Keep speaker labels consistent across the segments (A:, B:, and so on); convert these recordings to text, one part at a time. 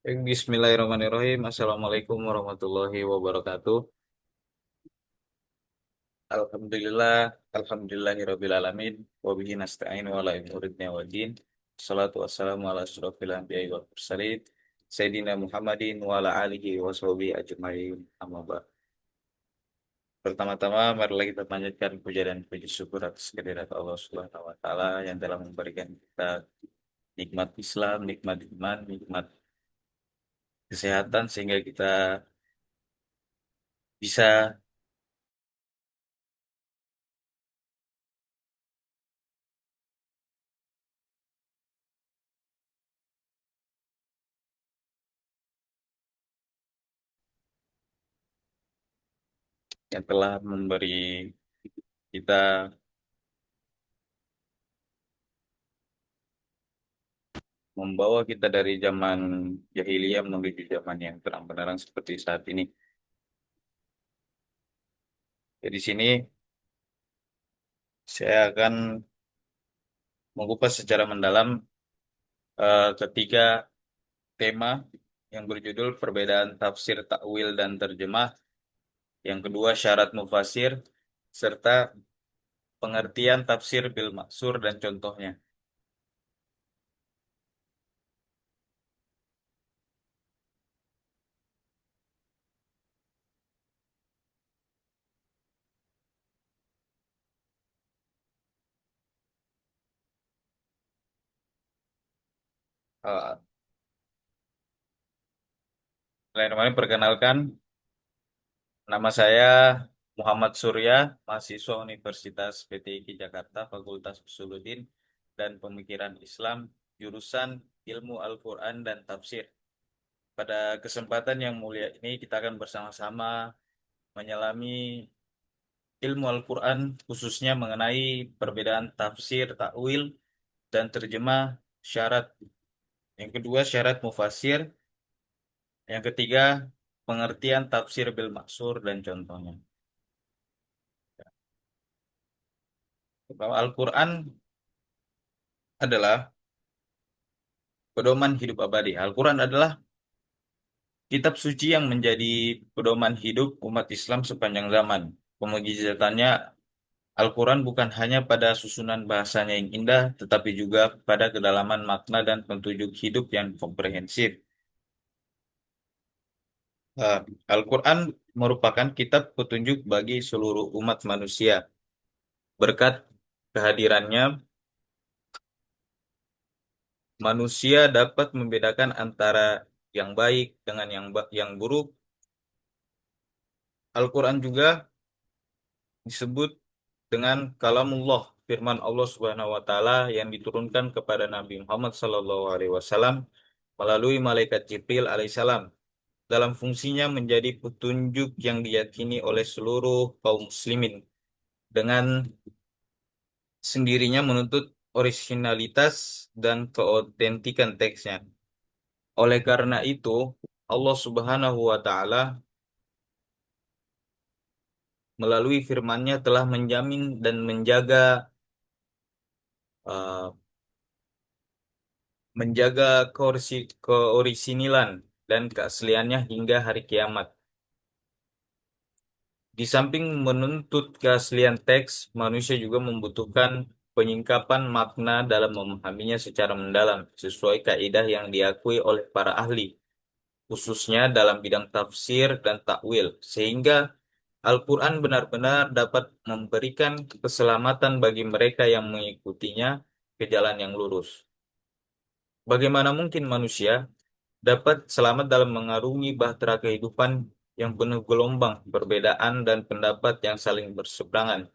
A: Bismillahirrahmanirrahim. Assalamualaikum warahmatullahi wabarakatuh. Alhamdulillah, alhamdulillahirabbil alamin. Wa bihi nasta'in wa ala umuridna waddin. Salatu wassalamu ala asyrofil anbiya'i wal mursalin. Sayyidina Muhammadin wa ala alihi wa sahbihi ajma'in. Amma ba'd. Pertama-tama, marilah kita panjatkan puja dan puji syukur atas kehadirat Allah Subhanahu wa taala yang telah memberikan kita nikmat Islam, nikmat iman, nikmat kesehatan sehingga kita bisa yang telah memberi kita membawa kita dari zaman jahiliyah menuju zaman yang terang benderang seperti saat ini. Jadi di sini saya akan mengupas secara mendalam ketiga tema yang berjudul perbedaan tafsir, takwil, dan terjemah. Yang kedua syarat mufasir serta pengertian tafsir bil maksur dan contohnya. Uh, Lain-lain perkenalkan, nama saya Muhammad Surya, mahasiswa Universitas PTIQ Jakarta, Fakultas Usuluddin dan Pemikiran Islam, jurusan Ilmu Al-Quran dan Tafsir. Pada kesempatan yang mulia ini, kita akan bersama-sama menyelami ilmu Al-Quran, khususnya mengenai perbedaan tafsir, takwil, dan terjemah syarat. Yang kedua, syarat mufasir. Yang ketiga, pengertian tafsir bil maksur dan contohnya. Bahwa Al-Quran adalah pedoman hidup abadi. Al-Quran adalah kitab suci yang menjadi pedoman hidup umat Islam sepanjang zaman. Pemujizatannya, Al-Quran bukan hanya pada susunan bahasanya yang indah, tetapi juga pada kedalaman makna dan petunjuk hidup yang komprehensif. Eh, Al-Quran merupakan kitab petunjuk bagi seluruh umat manusia. Berkat kehadirannya, manusia dapat membedakan antara yang baik dengan yang buruk. Al-Quran juga disebut dengan kalamullah, firman Allah Subhanahu wa taala yang diturunkan kepada Nabi Muhammad sallallahu alaihi wasallam melalui malaikat Jibril alaihissalam dalam fungsinya menjadi petunjuk yang diyakini oleh seluruh kaum muslimin dengan sendirinya menuntut orisinalitas dan keautentikan teksnya. Oleh karena itu, Allah Subhanahu wa taala melalui firman-Nya telah menjamin dan uh, menjaga keorisinilan dan keasliannya hingga hari kiamat. Di samping menuntut keaslian teks, manusia juga membutuhkan penyingkapan makna dalam memahaminya secara mendalam, sesuai kaidah yang diakui oleh para ahli, khususnya dalam bidang tafsir dan takwil, sehingga Al-Quran benar-benar dapat memberikan keselamatan bagi mereka yang mengikutinya ke jalan yang lurus. Bagaimana mungkin manusia dapat selamat dalam mengarungi bahtera kehidupan yang penuh gelombang, perbedaan, dan pendapat yang saling berseberangan?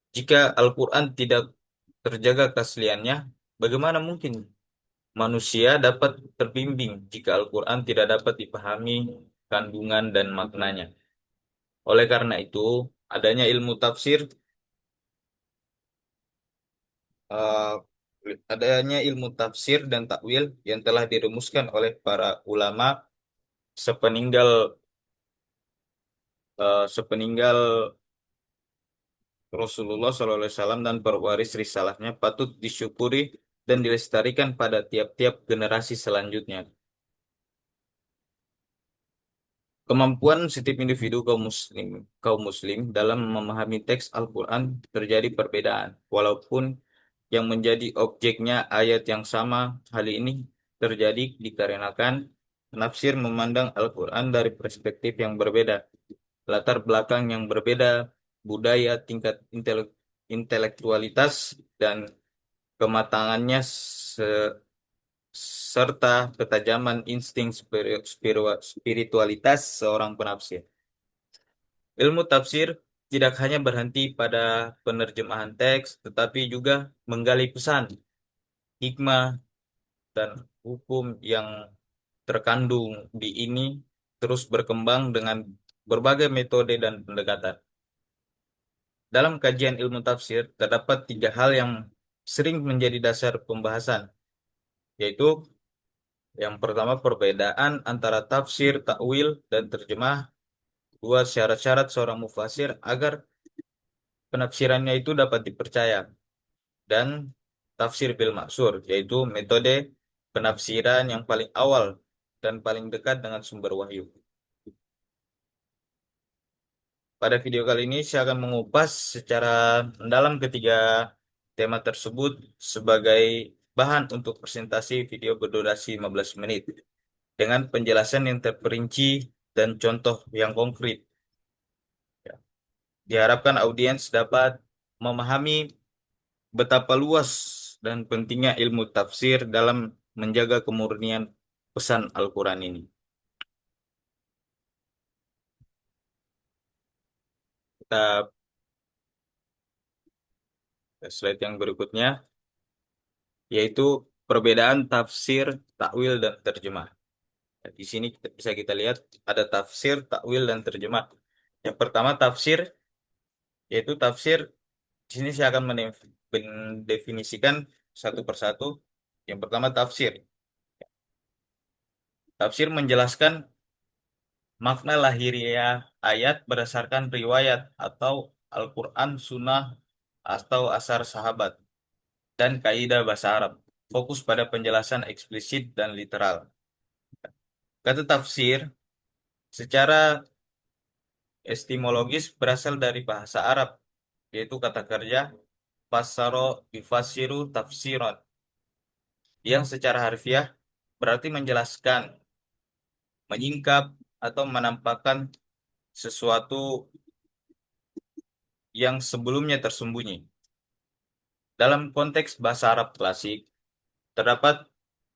A: Jika Al-Quran tidak terjaga keasliannya, bagaimana mungkin manusia dapat terbimbing jika Al-Quran tidak dapat dipahami kandungan dan maknanya? Oleh karena itu, adanya ilmu tafsir, eh, adanya ilmu tafsir dan takwil yang telah dirumuskan oleh para ulama sepeninggal sepeninggal Rasulullah SAW dan pewaris risalahnya patut disyukuri dan dilestarikan pada tiap-tiap generasi selanjutnya. Kemampuan setiap individu kaum muslim dalam memahami teks Al-Quran terjadi perbedaan, walaupun yang menjadi objeknya ayat yang sama. Hal ini terjadi dikarenakan penafsir memandang Al-Quran dari perspektif yang berbeda, latar belakang yang berbeda, budaya, tingkat intelektualitas, dan kematangannya serta ketajaman insting spiritualitas seorang penafsir. Ilmu tafsir tidak hanya berhenti pada penerjemahan teks, tetapi juga menggali pesan, hikmah, dan hukum yang terkandung di ini, terus berkembang dengan berbagai metode dan pendekatan. Dalam kajian ilmu tafsir, terdapat tiga hal yang sering menjadi dasar pembahasan, yaitu yang pertama perbedaan antara tafsir, takwil, dan terjemah. Dua, syarat-syarat seorang mufasir agar penafsirannya itu dapat dipercaya. Dan tafsir bil maksur, yaitu metode penafsiran yang paling awal dan paling dekat dengan sumber wahyu. Pada video kali ini saya akan mengupas secara mendalam ketiga tema tersebut sebagai bahan untuk presentasi video berdurasi 15 menit dengan penjelasan yang terperinci dan contoh yang konkret. Diharapkan audiens dapat memahami betapa luas dan pentingnya ilmu tafsir dalam menjaga kemurnian pesan Al-Quran ini. Kita ke slide yang berikutnya, yaitu perbedaan tafsir, takwil, dan terjemah. Nah, di sini bisa kita lihat ada tafsir, takwil, dan terjemah. Yang pertama tafsir, yaitu tafsir. Di sini saya akan mendefinisikan satu persatu. Yang pertama tafsir. Tafsir menjelaskan makna lahiriah ayat berdasarkan riwayat atau Al-Quran, Sunnah, atau asar sahabat, dan kaidah bahasa Arab. Fokus pada penjelasan eksplisit dan literal. Kata tafsir secara etimologis berasal dari bahasa Arab, yaitu kata kerja fasaro yufasiru tafsiron, yang secara harfiah berarti menjelaskan, menyingkap, atau menampakkan sesuatu yang sebelumnya tersembunyi. Dalam konteks bahasa Arab klasik, terdapat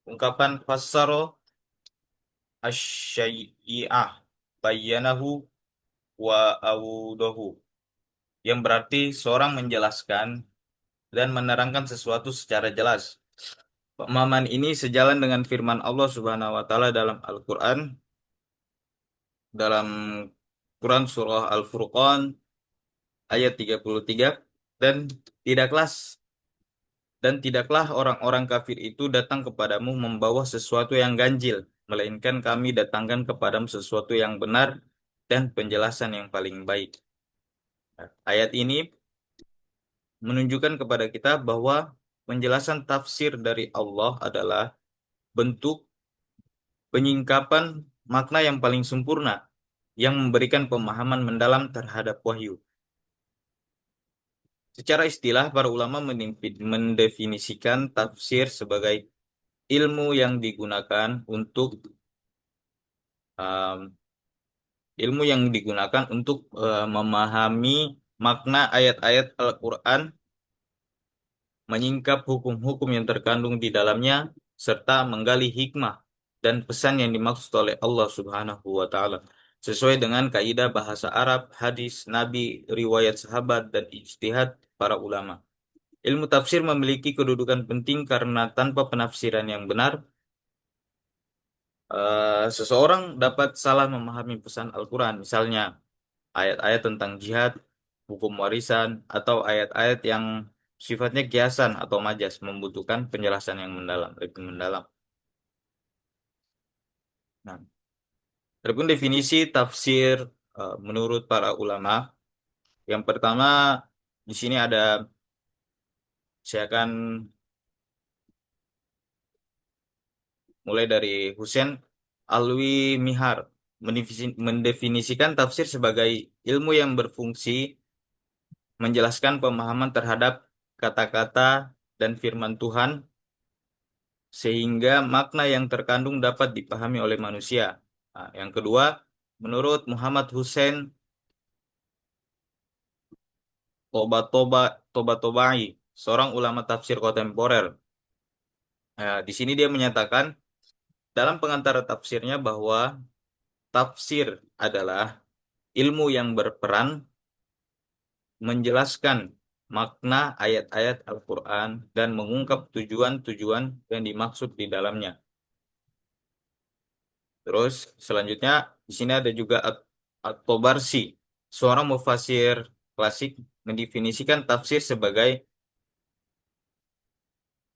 A: ungkapan fassaro asyai'ah bayyanahu wa awudahu, yang berarti seorang menjelaskan dan menerangkan sesuatu secara jelas. Pemahaman ini sejalan dengan firman Allah Subhanahu wa taala dalam Al-Qur'an, dalam Quran surah Al-Furqan ayat 33, dan tidaklah tidaklah orang-orang kafir itu datang kepadamu membawa sesuatu yang ganjil, melainkan kami datangkan kepadamu sesuatu yang benar dan penjelasan yang paling baik. Ayat ini menunjukkan kepada kita bahwa penjelasan tafsir dari Allah adalah bentuk penyingkapan makna yang paling sempurna yang memberikan pemahaman mendalam terhadap wahyu. Secara istilah, para ulama mendefinisikan tafsir sebagai ilmu yang digunakan untuk um, memahami makna ayat-ayat Al-Quran, menyingkap hukum-hukum yang terkandung di dalamnya, serta menggali hikmah dan pesan yang dimaksud oleh Allah Subhanahu wa taala sesuai dengan kaidah bahasa Arab, hadis Nabi, riwayat sahabat, dan ijtihad para ulama. Ilmu tafsir memiliki kedudukan penting karena tanpa penafsiran yang benar, seseorang dapat salah memahami pesan Al-Quran, misalnya ayat-ayat tentang jihad, hukum warisan, atau ayat-ayat yang sifatnya kiasan atau majas membutuhkan penjelasan yang mendalam, lebih mendalam. Nah, adapun definisi tafsir menurut para ulama, yang pertama di sini saya akan mulai dari Husain Alwi Mihar. mendefinisikan tafsir sebagai ilmu yang berfungsi menjelaskan pemahaman terhadap kata-kata dan firman Tuhan sehingga makna yang terkandung dapat dipahami oleh manusia. Nah, yang kedua, menurut Muhammad Hussein Tobatobai, seorang ulama tafsir kontemporer. Nah, di sini dia menyatakan dalam pengantar tafsirnya bahwa tafsir adalah ilmu yang berperan menjelaskan makna ayat-ayat Al-Quran dan mengungkap tujuan-tujuan yang dimaksud di dalamnya. Terus selanjutnya di sini ada juga At-Tobarsi, seorang mufasir klasik mendefinisikan tafsir sebagai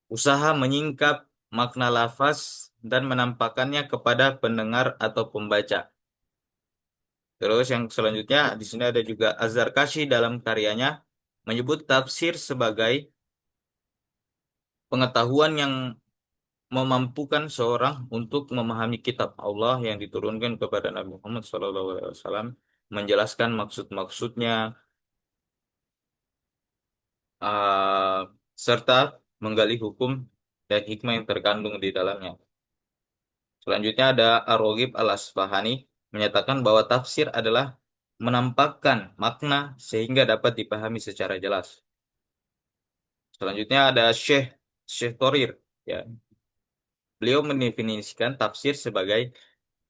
A: usaha menyingkap makna lafaz dan menampakkannya kepada pendengar atau pembaca. Terus yang selanjutnya di sini ada juga Az-Zarkashi dalam karyanya menyebut tafsir sebagai pengetahuan yang memampukan seorang untuk memahami kitab Allah yang diturunkan kepada Nabi Muhammad SAW, menjelaskan maksud-maksudnya, uh, serta menggali hukum dan hikmah yang terkandung di dalamnya. Selanjutnya ada Ar-Raghib Al-Asfahani menyatakan bahwa tafsir adalah menampakkan makna sehingga dapat dipahami secara jelas. Selanjutnya ada Syekh Thorir. Ya, beliau mendefinisikan tafsir sebagai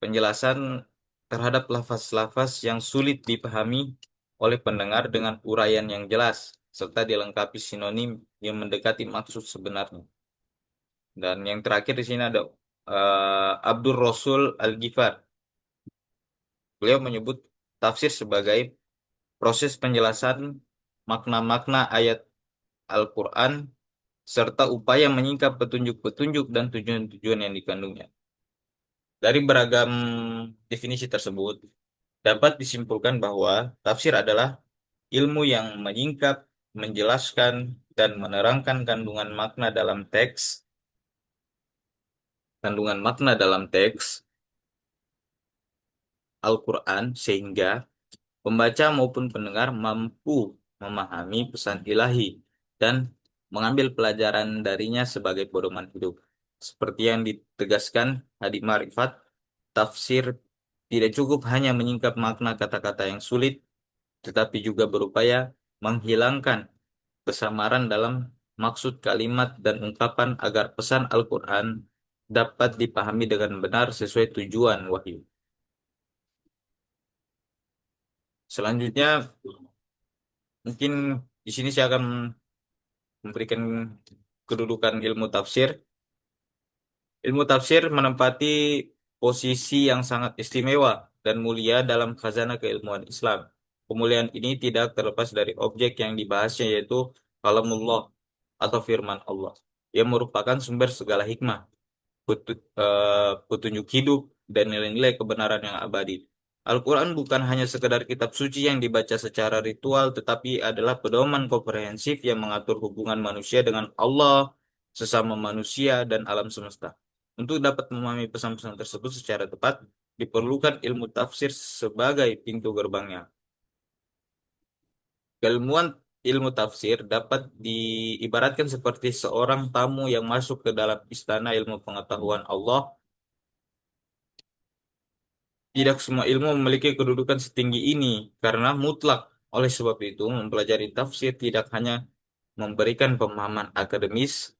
A: penjelasan terhadap lafaz-lafaz yang sulit dipahami oleh pendengar dengan uraian yang jelas, serta dilengkapi sinonim yang mendekati maksud sebenarnya. Dan yang terakhir di sini ada Abdur Rasul Al-Ghifar. Beliau menyebut tafsir sebagai proses penjelasan makna-makna ayat Al-Quran serta upaya menyingkap petunjuk-petunjuk dan tujuan-tujuan yang dikandungnya. Dari beragam definisi tersebut, dapat disimpulkan bahwa tafsir adalah ilmu yang menyingkap, menjelaskan, dan menerangkan kandungan makna dalam teks Al-Quran sehingga pembaca maupun pendengar mampu memahami pesan ilahi dan mengambil pelajaran darinya sebagai pedoman hidup. Seperti yang ditegaskan Hadi Marifat, tafsir tidak cukup hanya menyingkap makna kata-kata yang sulit, tetapi juga berupaya menghilangkan kesamaran dalam maksud kalimat dan ungkapan agar pesan Al-Quran dapat dipahami dengan benar sesuai tujuan wahyu. Selanjutnya, mungkin di sini saya akan memberikan kedudukan ilmu tafsir. Ilmu tafsir menempati posisi yang sangat istimewa dan mulia dalam khazanah keilmuan Islam. Kemuliaan ini tidak terlepas dari objek yang dibahasnya yaitu kalamullah atau firman Allah yang merupakan sumber segala hikmah, petunjuk hidup, dan nilai-nilai kebenaran yang abadi. Al-Quran bukan hanya sekedar kitab suci yang dibaca secara ritual, tetapi adalah pedoman komprehensif yang mengatur hubungan manusia dengan Allah, sesama manusia, dan alam semesta. Untuk dapat memahami pesan-pesan tersebut secara tepat, diperlukan ilmu tafsir sebagai pintu gerbangnya. Keilmuan ilmu tafsir dapat diibaratkan seperti seorang tamu yang masuk ke dalam istana ilmu pengetahuan Allah. Tidak semua ilmu memiliki kedudukan setinggi ini karena mutlak. Oleh sebab itu, mempelajari tafsir tidak hanya memberikan pemahaman akademis,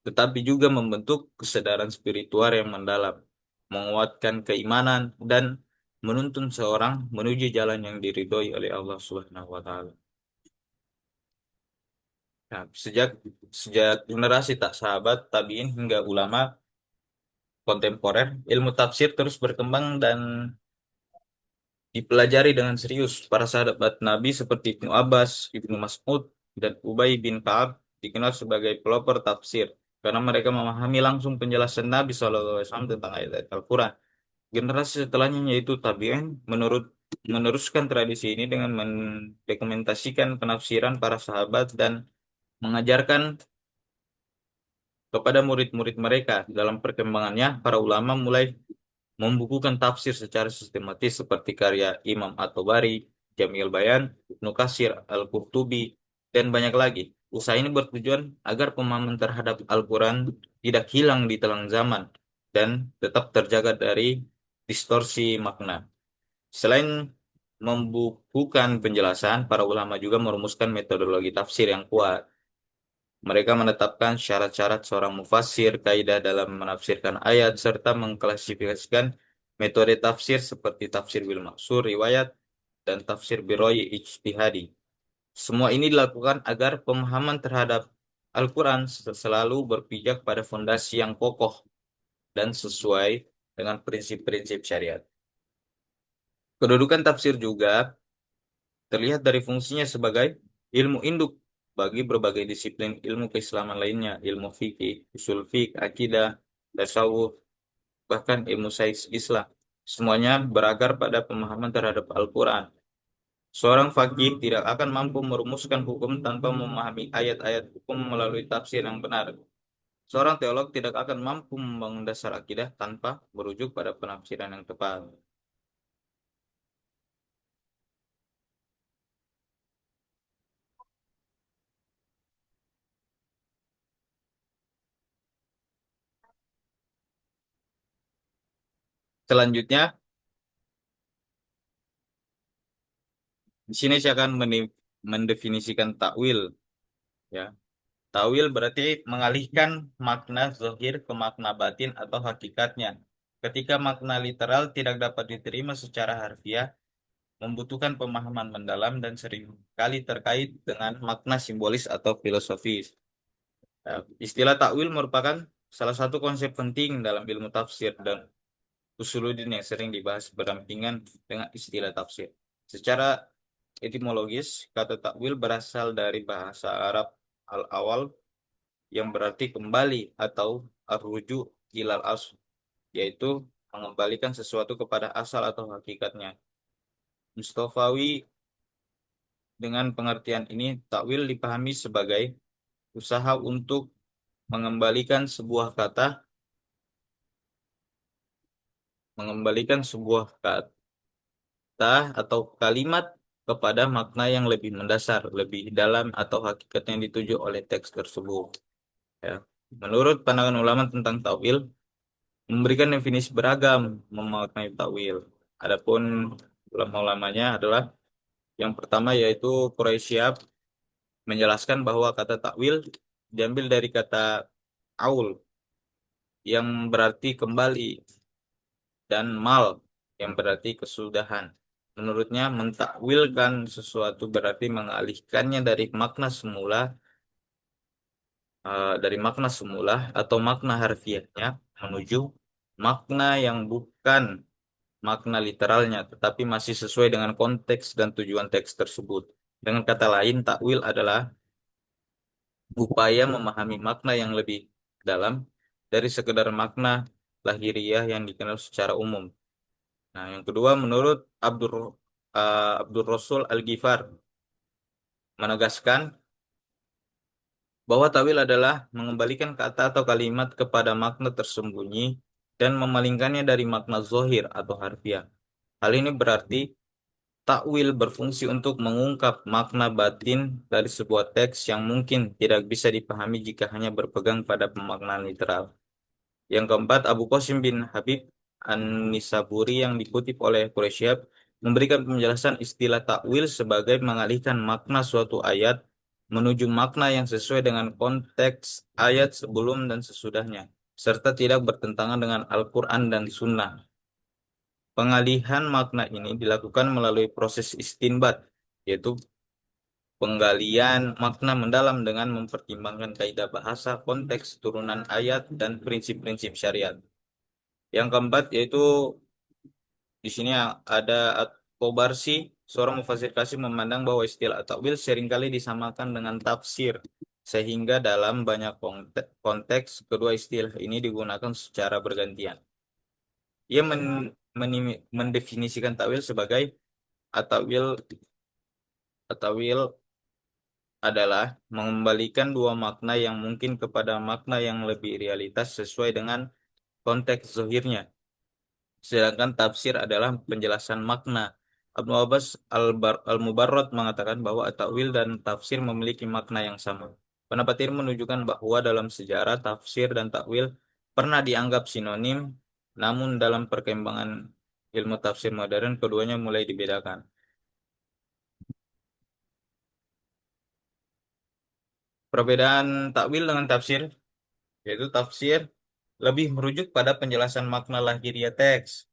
A: tetapi juga membentuk kesadaran spiritual yang mendalam, menguatkan keimanan, dan menuntun seorang menuju jalan yang diridhoi oleh Allah Subhanahu wa taala. Nah, sejak sejak generasi tak sahabat, tabiin hingga ulama kontemporer, ilmu tafsir terus berkembang dan dipelajari dengan serius. Para sahabat Nabi seperti Ibnu Abbas, Ibnu Mas'ud, dan Ubay bin Ka'ab dikenal sebagai pelopor tafsir karena mereka memahami langsung penjelasan Nabi SAW tentang ayat-ayat Al-Quran. Generasi setelahnya yaitu tabi'in meneruskan tradisi ini dengan mendokumentasikan penafsiran para sahabat dan mengajarkan kepada murid-murid mereka. Dalam perkembangannya, para ulama mulai membukukan tafsir secara sistematis seperti karya Imam At-Tabari, Jamil Bayan, Ibnu Katsir, Al-Qurtubi, dan banyak lagi. Usaha ini bertujuan agar pemahaman terhadap Al-Quran tidak hilang di telang zaman dan tetap terjaga dari distorsi makna. Selain membukukan penjelasan, para ulama juga merumuskan metodologi tafsir yang kuat. Mereka menetapkan syarat-syarat seorang mufassir, kaidah dalam menafsirkan ayat, serta mengklasifikasikan metode tafsir seperti tafsir bil maksur, riwayat, dan tafsir biroi ijtihadi. Semua ini dilakukan agar pemahaman terhadap Al-Quran selalu berpijak pada fondasi yang kokoh dan sesuai dengan prinsip-prinsip syariat. Kedudukan tafsir juga terlihat dari fungsinya sebagai ilmu induk bagi berbagai disiplin ilmu keislaman lainnya, ilmu fikih, usul fikih, akidah, tasawuf, bahkan ilmu sains Islam. Semuanya beragar pada pemahaman terhadap Al-Quran. Seorang faqih tidak akan mampu merumuskan hukum tanpa memahami ayat-ayat hukum melalui tafsir yang benar. Seorang teolog tidak akan mampu membangun dasar akidah tanpa merujuk pada penafsiran yang tepat. Selanjutnya, di sini saya akan mendefinisikan takwil. Ya, tawil berarti mengalihkan makna zahir ke makna batin atau hakikatnya. Ketika makna literal tidak dapat diterima secara harfiah, membutuhkan pemahaman mendalam dan seringkali terkait dengan makna simbolis atau filosofis. Istilah takwil merupakan salah satu konsep penting dalam ilmu tafsir dan usuluddin yang sering dibahas berdampingan dengan istilah tafsir. Secara etimologis, kata takwil berasal dari bahasa Arab al-awal yang berarti kembali atau arruju ilal asl, yaitu mengembalikan sesuatu kepada asal atau hakikatnya. Mustafawi dengan pengertian ini, takwil dipahami sebagai usaha untuk mengembalikan sebuah kata, mengembalikan sebuah kata atau kalimat kepada makna yang lebih mendasar, lebih dalam atau hakikat yang dituju oleh teks tersebut. Ya. Menurut pandangan ulama tentang takwil, memberikan definisi beragam memaknai takwil. Adapun ulama-ulamanya adalah yang pertama yaitu Quraisyab menjelaskan bahwa kata takwil diambil dari kata aul yang berarti kembali dan mal yang berarti kesudahan. Menurutnya mentakwilkan sesuatu berarti mengalihkannya dari makna semula atau makna harfiahnya menuju makna yang bukan makna literalnya, tetapi masih sesuai dengan konteks dan tujuan teks tersebut. Dengan kata lain, takwil adalah upaya memahami makna yang lebih dalam dari sekedar makna lahiriah yang dikenal secara umum. Nah, yang kedua, menurut Abdur Rasul Al-Ghifar menegaskan bahwa tawil adalah mengembalikan kata atau kalimat kepada makna tersembunyi dan memalingkannya dari makna zohir atau harfiah. Hal ini berarti takwil berfungsi untuk mengungkap makna batin dari sebuah teks yang mungkin tidak bisa dipahami jika hanya berpegang pada pemaknaan literal. Yang keempat, Abu Qasim bin Habib An-Nisaburi yang dikutip oleh Quraisyab memberikan penjelasan istilah takwil sebagai mengalihkan makna suatu ayat menuju makna yang sesuai dengan konteks ayat sebelum dan sesudahnya, serta tidak bertentangan dengan Al-Quran dan Sunnah. Pengalihan makna ini dilakukan melalui proses istinbat, yaitu penggalian makna mendalam dengan mempertimbangkan kaidah bahasa, konteks, turunan ayat, dan prinsip-prinsip syariat. Yang keempat yaitu di sini ada At-Tobarsi, seorang mufasir Qasim memandang bahwa istilah takwil seringkali disamakan dengan tafsir, sehingga dalam banyak konteks kedua istilah ini digunakan secara bergantian. Ia mendefinisikan takwil sebagai at-takwil at-takwil adalah mengembalikan dua makna yang mungkin kepada makna yang lebih realitas sesuai dengan konteks zahirnya. sedangkan tafsir adalah penjelasan makna. Ibnu Abbas Al-Mubarrad mengatakan bahwa takwil dan tafsir memiliki makna yang sama. Pendapat ini menunjukkan bahwa dalam sejarah tafsir dan takwil pernah dianggap sinonim, namun dalam perkembangan ilmu tafsir modern keduanya mulai dibedakan. Perbedaan takwil dengan tafsir, yaitu tafsir lebih merujuk pada penjelasan makna lahiriah teks,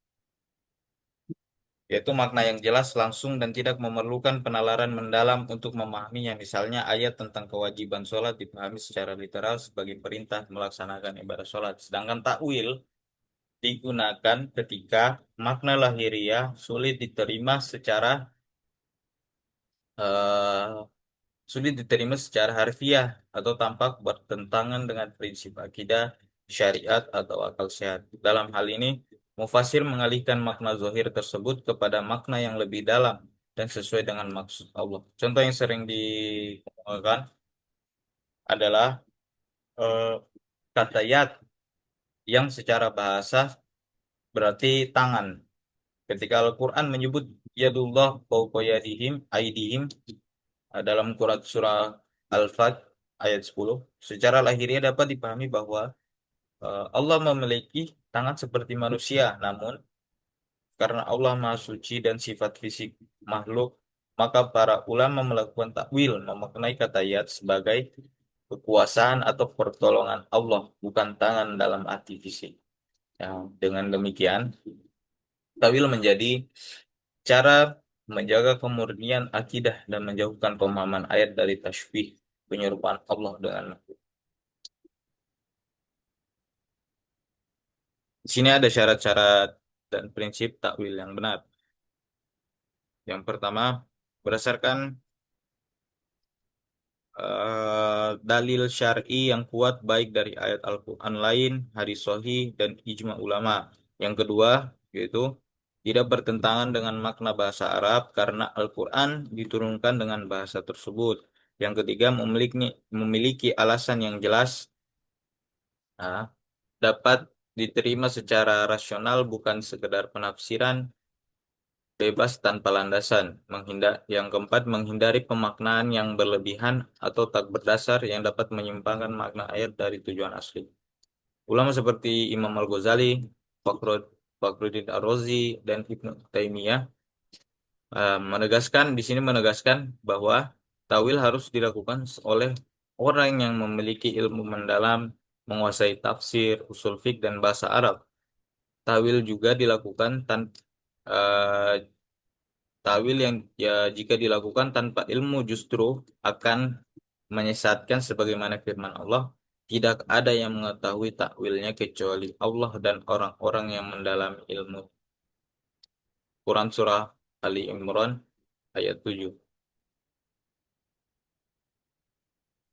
A: yaitu makna yang jelas langsung dan tidak memerlukan penalaran mendalam untuk memahaminya. Misalnya ayat tentang kewajiban sholat dipahami secara literal sebagai perintah melaksanakan ibadah sholat. Sedangkan takwil digunakan ketika makna lahiriah sulit diterima eh, secara harfiah atau tampak bertentangan dengan prinsip akidah, syariat, atau akal sehat. Dalam hal ini, mufasir mengalihkan makna zahir tersebut kepada makna yang lebih dalam dan sesuai dengan maksud Allah. Contoh yang sering dikemukakan adalah eh, kata yad yang secara bahasa berarti tangan. Ketika Al-Quran menyebut yadullah fawqa yadihim, aidihim, dalam Quran surah Al-Fat ayat 10, secara lahiriah dapat dipahami bahwa Allah memiliki tangan seperti manusia, namun karena Allah Maha Suci dan sifat fisik makhluk, maka para ulama melakukan takwil memaknai kata yad sebagai kekuasaan atau pertolongan Allah, bukan tangan dalam arti fisik. Ya, dengan demikian, takwil menjadi cara menjaga kemurnian akidah dan menjauhkan pemahaman ayat dari tasybih, penyerupaan Allah dengan makhluk. Di sini ada syarat-syarat dan prinsip takwil yang benar. Yang pertama, berdasarkan dalil syar'i yang kuat baik dari ayat Al-Quran lain, hadis sahih, dan ijma ulama. Yang kedua, yaitu tidak bertentangan dengan makna bahasa Arab karena Al-Quran diturunkan dengan bahasa tersebut. Yang ketiga, memiliki alasan yang jelas, ah, dapat diterima secara rasional bukan sekedar penafsiran bebas tanpa landasan. Yang keempat, menghindari pemaknaan yang berlebihan atau tak berdasar yang dapat menyimpangkan makna ayat dari tujuan asli. Ulama seperti Imam Al-Ghazali, Fakhruddin Ar-Razi, dan Ibnu Taimiyah menegaskan bahwa tawil harus dilakukan oleh orang yang memiliki ilmu mendalam, menguasai tafsir, usul fiqh, dan bahasa Arab. Tawil juga dilakukan Tawil yang jika dilakukan tanpa ilmu justru akan menyesatkan sebagaimana firman Allah, tidak ada yang mengetahui takwilnya kecuali Allah dan orang-orang yang mendalami ilmu. Quran surah Ali Imran ayat 7.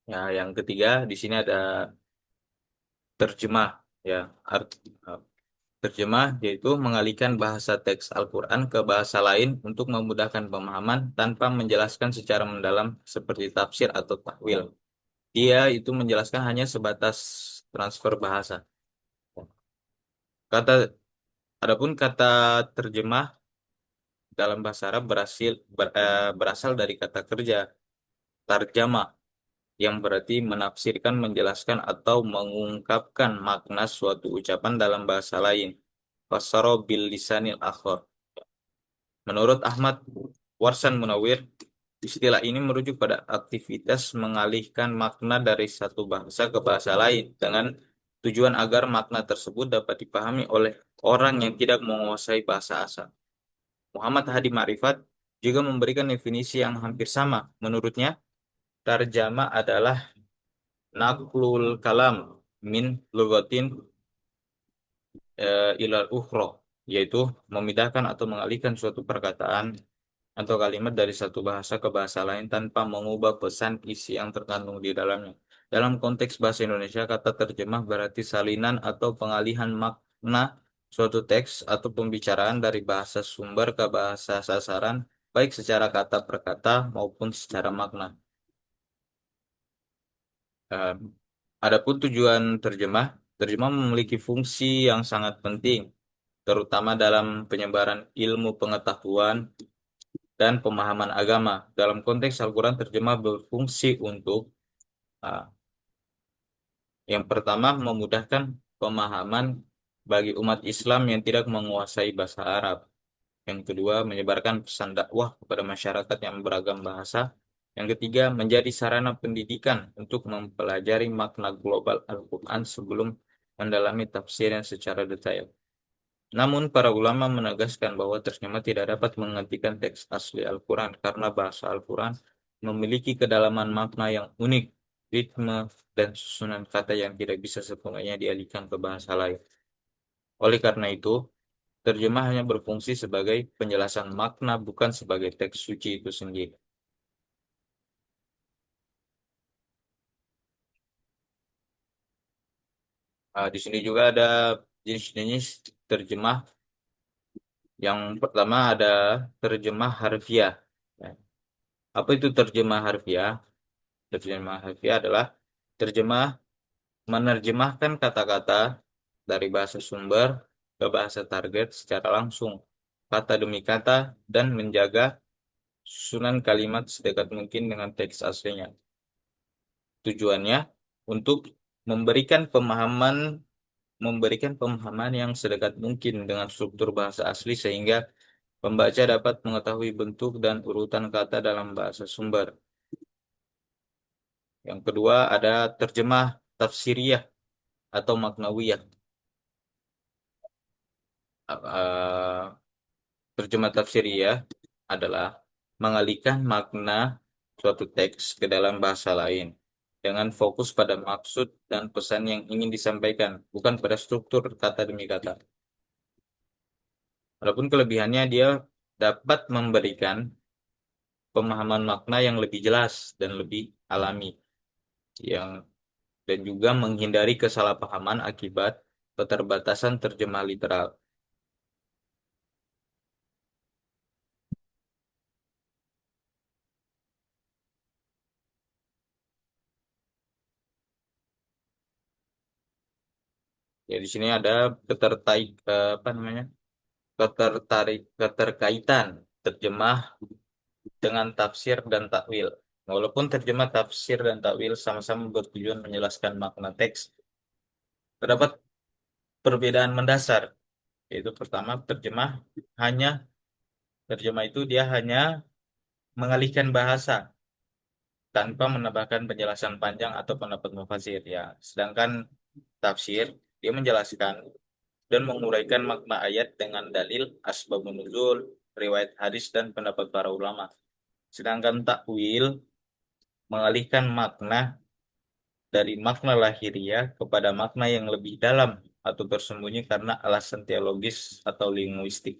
A: Ya, yang ketiga di sini ada terjemah, ya. Art, Terjemah yaitu mengalihkan bahasa teks Al-Quran ke bahasa lain untuk memudahkan pemahaman tanpa menjelaskan secara mendalam seperti tafsir atau takwil. Dia itu menjelaskan hanya sebatas transfer bahasa. Kata Adapun kata terjemah dalam bahasa Arab berasal dari kata kerja tarjama yang berarti menafsirkan, menjelaskan atau mengungkapkan makna suatu ucapan dalam bahasa lain. Fassara bil lisanil akhar. Menurut Ahmad Warsan Munawir, istilah ini merujuk pada aktivitas mengalihkan makna dari satu bahasa ke bahasa lain dengan tujuan agar makna tersebut dapat dipahami oleh orang yang tidak menguasai bahasa asal. Muhammad Hadi Ma'rifat juga memberikan definisi yang hampir sama. Menurutnya, tarjama adalah naklul kalam min lugatin ilal ukhra, yaitu memindahkan atau mengalihkan suatu perkataan atau kalimat dari satu bahasa ke bahasa lain tanpa mengubah pesan isi yang terkandung di dalamnya. Dalam konteks bahasa Indonesia, kata terjemah berarti salinan atau pengalihan makna suatu teks atau pembicaraan dari bahasa sumber ke bahasa sasaran, baik secara kata per kata maupun secara makna. Eh, Adapun tujuan terjemah memiliki fungsi yang sangat penting, terutama dalam penyebaran ilmu pengetahuan dan pemahaman agama. Dalam konteks Al-Quran, terjemah berfungsi untuk ah, yang pertama, memudahkan pemahaman bagi umat Islam yang tidak menguasai bahasa Arab. Yang kedua, menyebarkan pesan dakwah kepada masyarakat yang beragam bahasa. Yang ketiga, menjadi sarana pendidikan untuk mempelajari makna global Al-Quran sebelum mendalami tafsirnya secara detail. Namun, para ulama menegaskan bahwa terjemah tidak dapat menggantikan teks asli Al-Quran karena bahasa Al-Quran memiliki kedalaman makna yang unik, ritme, dan susunan kata yang tidak bisa sepenuhnya dialihkan ke bahasa lain. Oleh karena itu, terjemah hanya berfungsi sebagai penjelasan makna, bukan sebagai teks suci itu sendiri. Di sini juga ada jenis-jenis terjemah. Yang pertama ada terjemah harfiah. Ya. Apa itu terjemah harfiah? Terjemah harfiah adalah terjemah menerjemahkan kata-kata dari bahasa sumber ke bahasa target secara langsung, kata demi kata, dan menjaga susunan kalimat sedekat mungkin dengan teks aslinya. Tujuannya untuk memberikan pemahaman yang sedekat mungkin dengan struktur bahasa asli sehingga pembaca dapat mengetahui bentuk dan urutan kata dalam bahasa sumber. Yang kedua ada terjemah tafsiriyah atau maknawiyah. Eh, Terjemah tafsiriyah adalah mengalihkan makna suatu teks ke dalam bahasa lain dengan fokus pada maksud dan pesan yang ingin disampaikan, bukan pada struktur kata demi kata. Walaupun kelebihannya dia dapat memberikan pemahaman makna yang lebih jelas dan lebih alami, yang dan juga menghindari kesalahpahaman akibat keterbatasan terjemah literal. Ya, di sini ada apa namanya? Keterkaitan terjemah dengan tafsir dan takwil. Walaupun terjemah tafsir dan takwil sama-sama bertujuan menjelaskan makna teks, terdapat perbedaan mendasar. Yaitu pertama, hanya terjemah itu dia hanya mengalihkan bahasa tanpa menambahkan penjelasan panjang atau pendapat mufasir ya. Sedangkan tafsir dia menjelaskan dan menguraikan makna ayat dengan dalil, asbabun nuzul, riwayat hadis dan pendapat para ulama. Sedangkan takwil mengalihkan makna dari makna lahiriah kepada makna yang lebih dalam atau tersembunyi karena alasan teologis atau linguistik.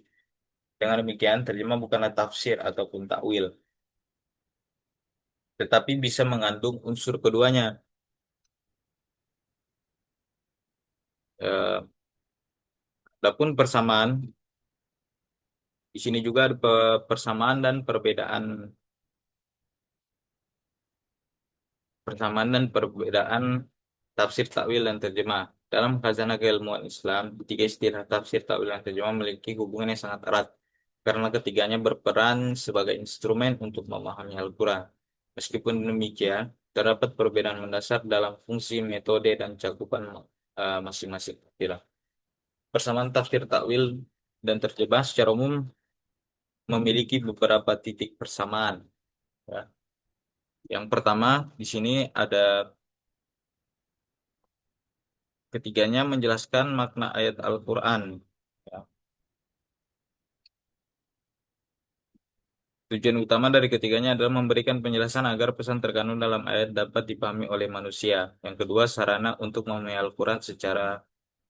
A: Dengan demikian, terjemah bukanlah tafsir ataupun takwil, tetapi bisa mengandung unsur keduanya. Eh, Adapun di sini juga ada persamaan dan perbedaan tafsir takwil dan terjemah. Dalam khazanah keilmuan Islam, tiga istilah tafsir takwil dan terjemah memiliki hubungan yang sangat erat karena ketiganya berperan sebagai instrumen untuk memahami Al-Quran. Meskipun demikian, terdapat perbedaan mendasar dalam fungsi, metode, dan cakupan masing-masing istilah. Persamaan tafsir takwil dan terjemah secara umum memiliki beberapa titik persamaan. Ya. Yang pertama, di sini ada ketiganya menjelaskan makna ayat Al-Quran. Ya. Tujuan utama dari ketiganya adalah memberikan penjelasan agar pesan terkandung dalam ayat dapat dipahami oleh manusia. Yang kedua, sarana untuk memahami Al-Quran secara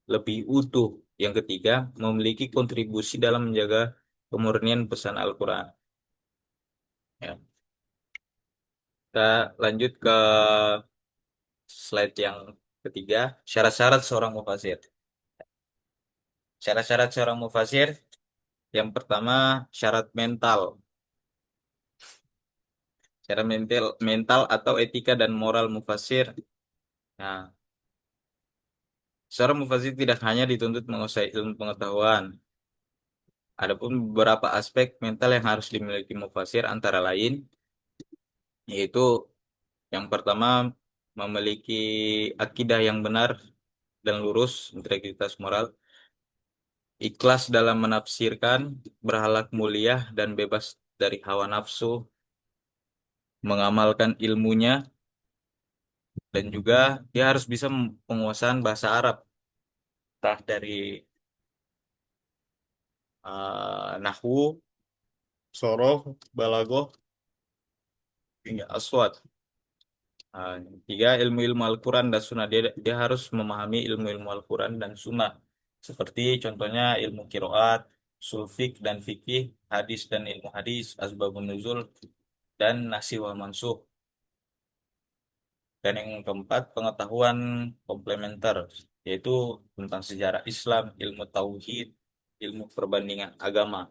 A: lebih utuh. Yang ketiga, memiliki kontribusi dalam menjaga kemurnian pesan Al-Quran. Ya. Kita lanjut ke slide yang ketiga, syarat-syarat seorang mufasir. Syarat-syarat seorang mufasir, yang pertama, syarat mental. Syarat mental atau etika dan moral mufasir. Nah, seorang mufasir tidak hanya dituntut menguasai ilmu pengetahuan, Adapun beberapa aspek mental yang harus dimiliki mufasir antara lain yaitu yang pertama memiliki akidah yang benar dan lurus, integritas moral, ikhlas dalam menafsirkan, berakhlak mulia dan bebas dari hawa nafsu, mengamalkan ilmunya, dan juga dia harus bisa penguasaan bahasa Arab, entah dari nahwu, soroh, balagoh, hingga aswad. Ah, tiga, ilmu-ilmu Al-Quran dan Sunnah. Dia harus memahami ilmu-ilmu Al-Quran dan Sunnah. Seperti contohnya ilmu kiroat, sulfik dan fikih, hadis dan ilmu hadis, asbabun nuzul, dan nasih wal mansukh. Dan yang keempat, pengetahuan komplementer, yaitu tentang sejarah Islam, ilmu tauhid, ilmu perbandingan agama.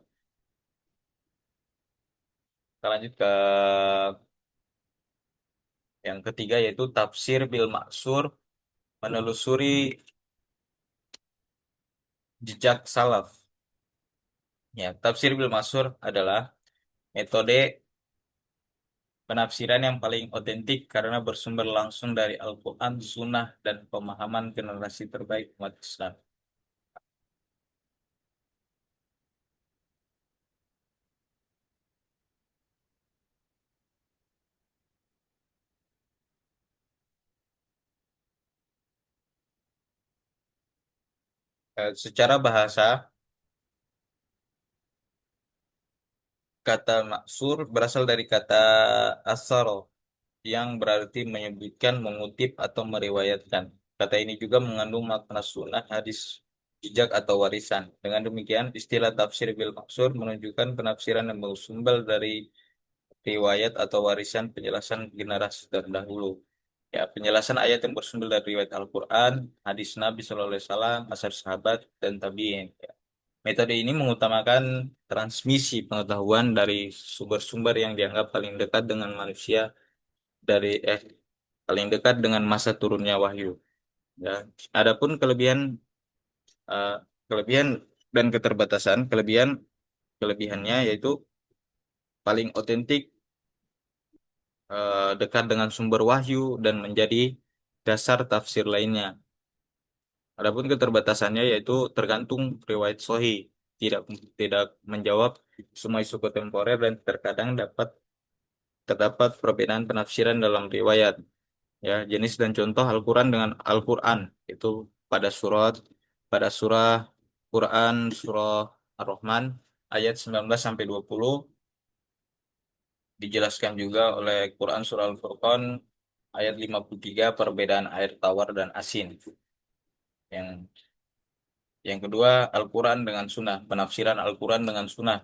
A: Kita lanjut ke yang ketiga, yaitu tafsir bil maksur, menelusuri jejak salaf. Ya, tafsir bil maksur adalah metode penafsiran yang paling otentik karena bersumber langsung dari Al-Quran, Sunnah, dan pemahaman generasi terbaik umat Islam. Secara bahasa, kata maksur berasal dari kata asaro yang berarti menyebutkan, mengutip, atau meriwayatkan. Kata ini juga mengandung makna sunnah, hadis, jejak, atau warisan. Dengan demikian, istilah tafsir bil maksur menunjukkan penafsiran yang bersumber dari riwayat atau warisan penjelasan generasi terdahulu. Ya, penjelasan ayat yang bersumber dari riwayat Al-Quran, hadis Nabi Shallallahu Alaihi Wasallam, asar sahabat, dan tabi'in. Ya. Metode ini mengutamakan transmisi pengetahuan dari sumber-sumber yang dianggap paling dekat dengan manusia dari paling dekat dengan masa turunnya wahyu. Ya, adapun eh, kelebihan dan keterbatasan, kelebihannya yaitu paling otentik, dekat dengan sumber wahyu dan menjadi dasar tafsir lainnya. Adapun keterbatasannya yaitu tergantung riwayat sahih, tidak tidak menjawab semua isu kontemporer dan terkadang terdapat perbedaan penafsiran dalam riwayat. Ya, jenis dan contoh Al-Quran dengan Al-Quran itu pada surat pada surah Quran surah Ar-Rahman ayat 19 sampai 20 dijelaskan juga oleh Quran surah Al-Furqan ayat 53 perbedaan air tawar dan asin. Yang yang kedua Al-Quran dengan Sunnah, penafsiran Al-Quran dengan Sunnah.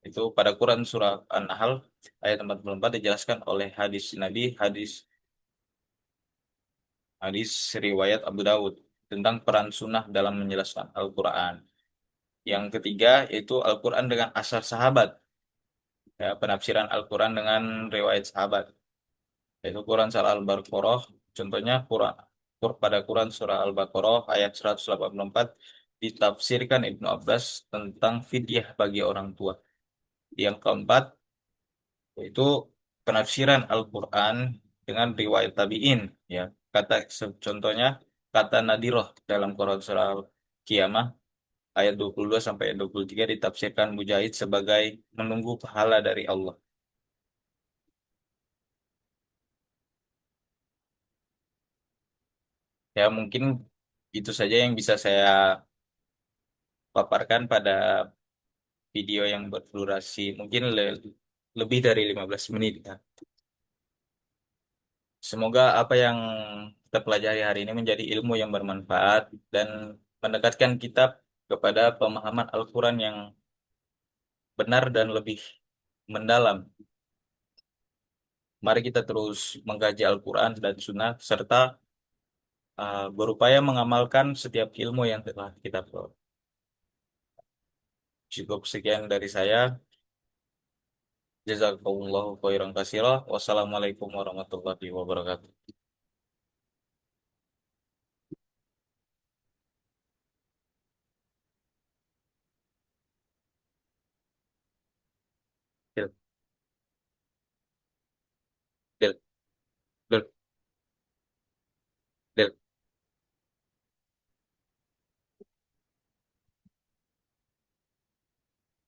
A: Itu pada Quran surah An-Nahl ayat 44 dijelaskan oleh hadis Nabi, hadis riwayat Abu Dawud tentang peran sunnah dalam menjelaskan Al-Quran. Yang ketiga yaitu Al-Quran dengan asar sahabat, ya, penafsiran Al-Quran dengan riwayat sahabat, yaitu Quran surah Al-Baqarah, contohnya pada Quran surah Al-Baqarah ayat 184 ditafsirkan Ibnu Abbas tentang fidyah bagi orang tua. Yang keempat yaitu penafsiran Al-Quran dengan riwayat tabi'in, ya. Contohnya kata Nadiroh dalam Quran surah Al-Qiyamah ayat 22 sampai 23 ditafsirkan Mujahid sebagai menunggu pahala dari Allah. Ya, mungkin itu saja yang bisa saya paparkan pada video yang berdurasi mungkin lebih dari 15 menit. Ya. Semoga apa yang kita pelajari hari ini menjadi ilmu yang bermanfaat dan mendekatkan kita kepada pemahaman Al-Quran yang benar dan lebih mendalam. Mari kita terus mengkaji Al-Quran dan Sunnah serta berupaya mengamalkan setiap ilmu yang telah kita peroleh. Cukup sekian dari saya. Jazakumullahu khairan katsira. Wassalamualaikum warahmatullahi wabarakatuh. Oke.